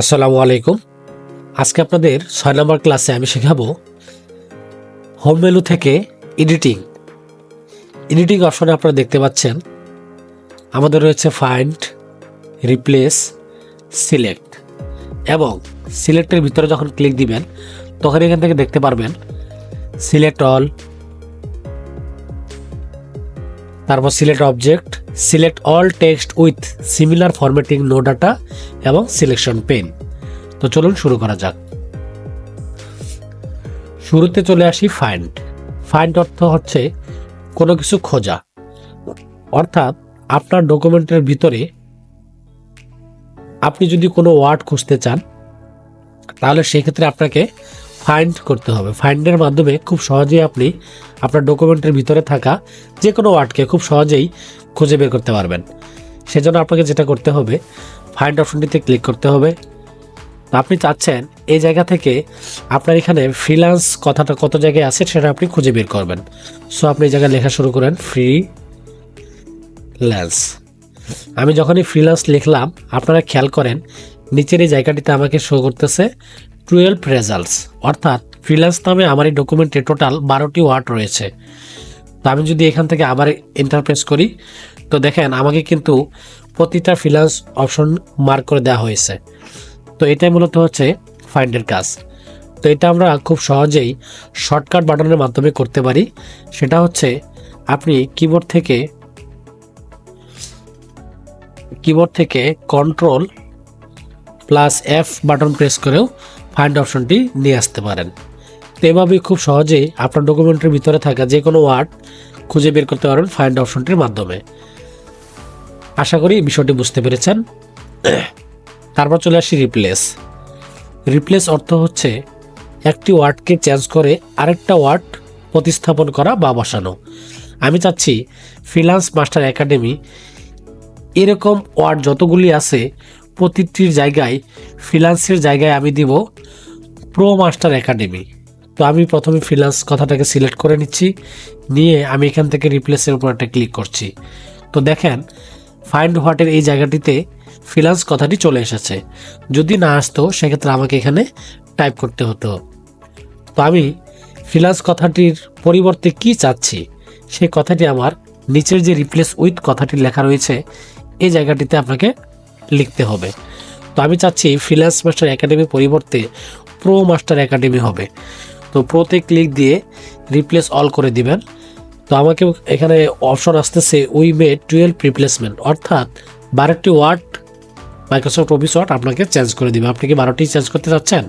আসসালামু আলাইকুম। আজকে আপনাদের ৬ নম্বর ক্লাসে আমি শেখাবো হোম মেনু থেকে এডিটিং। এডিটিং অপশনে আপনারা দেখতে পাচ্ছেন আমাদের রয়েছে ফাইন্ড, রিপ্লেস, সিলেক্ট এবং সিলেক্টের ভিতরে যখন ক্লিক দিবেন তখন এখান থেকে দেখতে পারবেন সিলেক্ট অল, তারপর select object, select all text with similar formatting, no data এবং সিলেকশন পেন। তো চলুন শুরু করা যাক। শুরুতে চলে আসি ফাইন্ড। ফাইন্ড অর্থ হচ্ছে কোনো কিছু খোঁজা, অর্থাৎ আপনার ডকুমেন্টের ভিতরে আপনি যদি কোনো ওয়ার্ড খুঁজতে চান তাহলে সেক্ষেত্রে আপনাকে ফাইন্ড করতে হবে। ফাইন্ডের মাধ্যমে খুব সহজেই আপনি আপনার ডকুমেন্টের ভিতরে থাকা যে কোনো ওয়ার্ডকে খুব সহজেই খুঁজে বের করতে পারবেন। সেজন্য আপনাকে যেটা করতে হবে, ফাইন্ড অপশনটিতে ক্লিক করতে হবে। আপনি চাচ্ছেন এই জায়গা থেকে আপনার এখানে ফ্রিল্যান্স কথাটা কত জায়গায় আছে সেটা আপনি খুঁজে বের করবেন। সো আপনি এই জায়গায় লেখা শুরু করেন ফ্রিল্যান্স। আমি যখনই ফ্রিল্যান্স লিখলাম আপনারা খেয়াল করেন নিচের এই জায়গাটিতে আমাকে শো করতেছে 12 রেজাল্টস, অর্থাৎ ফ্রিল্যান্স নামে আমার এই ডকুমেন্টে টোটাল 12টি ওয়ার্ড রয়েছে। তো আমি যদি এখান থেকে আবার ইন্টারপ্রেস করি তো দেখেন আমাকে কিন্তু প্রতিটা ফ্রিল্যান্স অপশন মার্ক করে দেওয়া হয়েছে। তো এটাই মূলত হচ্ছে ফাইন্ডের কাজ। তো এটা আমরা খুব সহজেই শর্টকাট বাটনের মাধ্যমে করতে পারি। সেটা হচ্ছে আপনি কিবোর্ড থেকে Ctrl+F বাটন প্রেস করেও ফাইন্ড অপশনটি নিয়ে আসতে পারেন। তো এভাবেই খুব সহজেই আপনার ডকুমেন্টের ভিতরে থাকা যে কোনো ওয়ার্ড খুঁজে বের করতে পারবেন ফাইন্ড অপশনটির মাধ্যমে। আশা করি বিষয়টি বুঝতে পেরেছেন। তারপর চলে আসি রিপ্লেস। রিপ্লেস অর্থ হচ্ছে একটি ওয়ার্ডকে চেঞ্জ করে আরেকটা ওয়ার্ড প্রতিস্থাপন করা বা বসানো। আমি চাচ্ছি ফ্রিল্যান্স মাস্টার একাডেমি এরকম ওয়ার্ড যতগুলি আছে প্রতিটির জায়গায় ফ্রিল্যান্সের জায়গায় আমি দিব প্রো মাস্টার একাডেমি। তো আমি প্রথমে ফ্রিল্যান্স কথাটাকে সিলেক্ট করে নিচ্ছি, নিয়ে আমি এখান থেকে রিপ্লেসের উপর একটা ক্লিক করছি। তো দেখেন ফাইন্ড হোয়াটের এই জায়গাটিতে ফ্রিল্যান্স কথাটি চলে এসেছে। যদি না আসতো সেক্ষেত্রে আমাকে এখানে টাইপ করতে হতো। তো আমি ফ্রিল্যান্স কথাটির পরিবর্তে কি চাচ্ছি সেই কথাটি আমার নিচের যে রিপ্লেস উইথ কথাটি লেখা রয়েছে এই জায়গাটিতে আপনাকে লিখতে হবে। তো আমি চাচ্ছি ফ্রিল্যান্স মাস্টার একাডেমি পরিবর্তে প্রো মাস্টার একাডেমি হবে। তো প্রোতে ক্লিক দিয়ে রিপ্লেস অল করে দিবেন। তো আমাকে এখানে অপশন আসতেছে উই মেড 12 রিপ্লেসমেন্ট, অর্থাৎ 12টি ওয়ার্ড মাইক্রোসফট অফিস ওয়ার্ড আপনাকে চেঞ্জ করে দিবে। আপনি কি 12টি চেঞ্জ করতে চাচ্ছেন?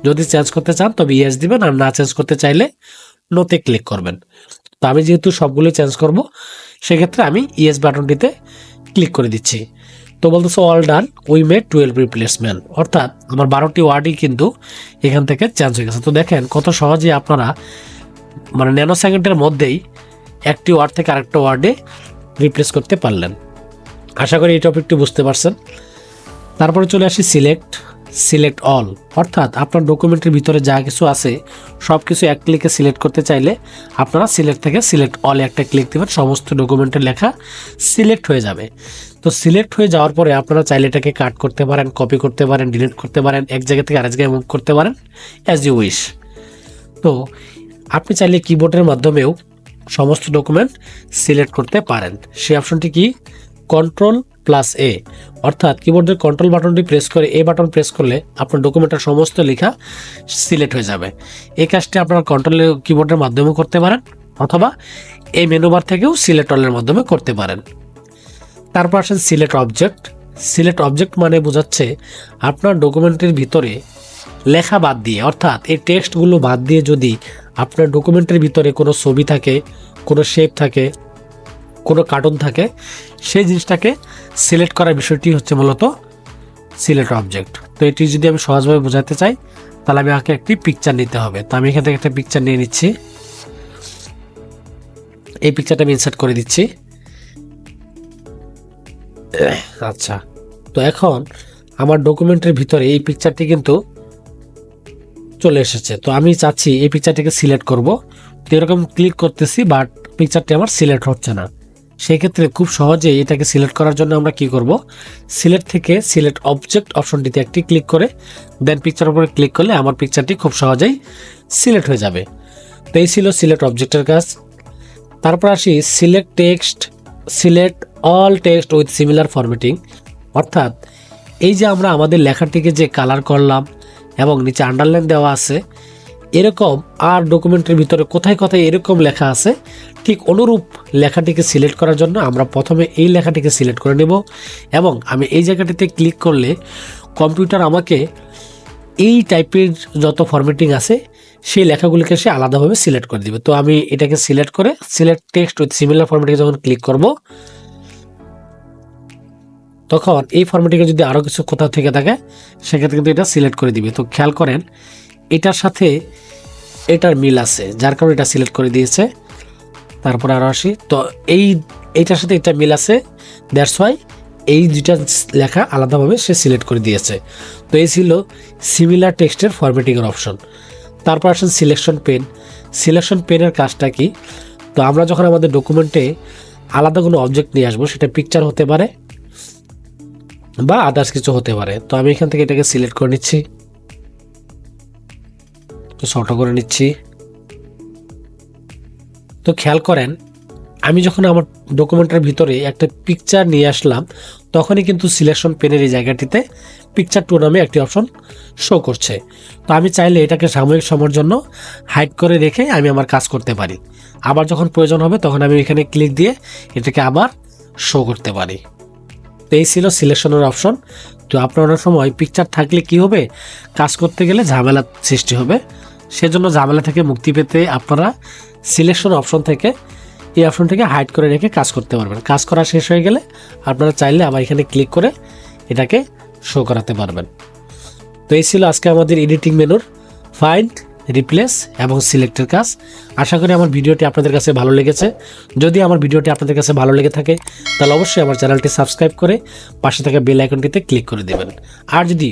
যদি চেঞ্জ করতে চান তবে ইয়েস দিবেন, আর না চেঞ্জ করতে চাইলে নোতে ক্লিক করবেন। তো আমি যেহেতু সবগুলো চেঞ্জ করব সেক্ষেত্রে আমি ইয়েস বাটনটিতে ক্লিক করে দিচ্ছি। তো বলতেছে all done, we made 12 replacement, অর্থাৎ আমার 12টি ওয়ার্ডই কিন্তু এখান থেকে চেঞ্জ হয়ে গেছে। তো দেখেন কত সহজে আপনারা ন্যানো সেকেন্ডের মধ্যেই একটি ওয়ার্ড থেকে আরেকটা ওয়ার্ডে রিপ্লেস করতে পারলেন। আশা করি এই টপিকটি বুঝতে পারছেন। তারপরে চলে আসি সিলেক্ট অল, অর্থাৎ আপনার ডকুমেন্টের ভিতরে যা কিছু আছে সব কিছু এক ক্লিকে সিলেক্ট করতে চাইলে আপনারা সিলেক্ট থেকে সিলেক্ট অলে একটা ক্লিক দেবেন, সমস্ত ডকুমেন্টের লেখা সিলেক্ট হয়ে যাবে। তো সিলেক্ট হয়ে যাওয়ার পরে আপনারা চাইলে এটাকে কাট করতে পারেন, কপি করতে পারেন, ডিলিট করতে পারেন, এক জায়গা থেকে আরেক জায়গায় মুভ করতে পারেন অ্যাজ ইউ উইশ। তো আপনি চাইলে কিবোর্ডের মাধ্যমেও সমস্ত ডকুমেন্ট সিলেক্ট করতে পারেন। সেই অপশনটি কি? Ctrl+A, অর্থাৎ কিবোর্ডের কন্ট্রোল বাটনটি প্রেস করে এ বাটন প্রেস করলে আপনার ডকুমেন্টের সমস্ত লেখা সিলেক্ট হয়ে যাবে। এই কাজটি আপনারা কন্ট্রোল কিবোর্ডের মাধ্যমেও করতে পারেন অথবা এই মেনু বার থেকেও সিলেক্ট অলের মাধ্যমে করতে পারেন। তারপর আসেন সিলেক্ট অবজেক্ট। সিলেক্ট অবজেক্ট মানে বোঝাচ্ছে আপনার ডকুমেন্টের ভিতরে লেখা বাদ দিয়ে, অর্থাৎ এই টেক্সটগুলো বাদ দিয়ে যদি আপনার ডকুমেন্টের ভিতরে কোনো ছবি থাকে, কোনো শেপ থাকে, কোনো কার্টুন থাকে, সেই জিনিসটাকে সিলেক্ট করার বিষয়টি হচ্ছে মূলত সিলেক্ট অবজেক্ট। তো এটি যদি আমি সহজভাবে বোঝাতে চাই তাহলে আমি আমাকে একটি পিকচার নিতে হবে। তো আমি এখান থেকে একটা পিকচার নিয়ে নিচ্ছি, এই পিকচারটা আমি ইনসার্ট করে দিচ্ছি। আচ্ছা, তো এখন আমার ডকুমেন্টের ভিতরে এই পিকচারটি কিন্তু চলে এসেছে। তো আমি চাচ্ছি এই পিকচারটিকে সিলেক্ট করব। তো এরকম ক্লিক করতেছি বাট পিকচারটি আমার সিলেক্ট হচ্ছে না। সেই ক্ষেত্রে খুব সহজেই এটাকে সিলেক্ট করার জন্য আমরা কি করব, সিলেক্ট থেকে সিলেক্ট অবজেক্ট অপশনটিতে একটি ক্লিক করে দেন পিকচারের উপরে ক্লিক করলে আমার পিকচারটি খুব সহজেই সিলেক্ট হয়ে যাবে। তো এই ছিল সিলেক্ট অবজেক্টের কাজ। তারপর আসি select text, select all text with similar formatting. অর্থাৎ এই যে আমরা আমাদের লেখাটিকে যে কালার করলাম এবং নিচে আন্ডারলাইন দেওয়া আছে, এরকম আর ডকুমেন্টের ভিতরে কোথায় কোথায় এরকম লেখা আছে, ঠিক অনুরূপ লেখাটিকে সিলেক্ট করার জন্য আমরা প্রথমে এই লেখাটিকে সিলেক্ট করে নেব এবং আমি এই জায়গাটিতে ক্লিক করলে কম্পিউটার আমাকে এই টাইপের যত ফরম্যাটিং আছে সেই লেখাগুলিকে সে আলাদাভাবে সিলেক্ট করে দিবে। তো আমি এটাকে সিলেক্ট করে select text with similar formatting যখন ক্লিক করব, তখন এই ফরম্যাটিংয়ে যদি আরও কিছু কোথাও থেকে থাকে সেক্ষেত্রে কিন্তু এটা সিলেক্ট করে দিবে। তো খেয়াল করেন এটার সাথে এটার মিল আছে, যার কারণে এটা সিলেক্ট করে দিয়েছে। তারপরে আরও আসি, তো এইটার সাথে এটা মিল আছে, দ্যাটস ওয়াই এই দুইটা লেখা আলাদাভাবে সে সিলেক্ট করে দিয়েছে। তো এই ছিল সিমিলার টেক্সটের ফরম্যাটিংয়ের অপশন। তারপর আসেন সিলেকশন পেন। সিলেকশন পেনের কাজটা কি, তো আমরা যখন আমাদের ডকুমেন্টে আলাদা কোনো অবজেক্ট নিয়ে আসবো, সেটা পিকচার হতে পারে বা আদার্স কিছু হতে পারে। তো আমি এখান থেকে এটাকে সিলেক্ট করে নিচ্ছি, তো ছোট করে নিচ্ছি। তো খেয়াল করেন আমি যখন আমার ডকুমেন্টের ভিতরে একটা পিকচার নিয়ে আসলাম, তখনই কিন্তু সিলেকশন পেনের এই জায়গাটিতে পিকচার টু নামে একটি অপশন শো করছে। তো আমি চাইলে এটাকে সাময়িক সময়ের জন্য হাইড করে রেখে আমি আমার কাজ করতে পারি। আবার যখন প্রয়োজন হবে তখন আমি এখানে ক্লিক দিয়ে এটাকে আবার শো করতে পারি। তো এই ছিল সিলেকশনের অপশন। তো আপনার অনেক সময় পিকচার থাকলে কি হবে, কাজ করতে গেলে ঝামেলা সৃষ্টি হবে। সেজন্য ঝামেলা থেকে মুক্তি পেতে আপনারা সিলেকশন অপশন থেকে এই অপশন থেকে হাইড করে রেখে কাজ করতে পারবেন। কাজ করা শেষ হয়ে গেলে আপনারা চাইলে আবার এখানে ক্লিক করে এটাকে শো করাতে পারবেন। তো এই ছিল আজকে আমাদের এডিটিং মেনুর ফাইন্ড, রিপ্লেস এবং সিলেক্টের কাজ। আশা করি আমার ভিডিওটি আপনাদের কাছে ভালো লেগেছে। যদি আমার ভিডিওটি আপনাদের কাছে ভালো লেগে থাকে তাহলে অবশ্যই আমার চ্যানেলটি সাবস্ক্রাইব করে পাশে থাকা বেল আইকনটিতে ক্লিক করে দেবেন। আর যদি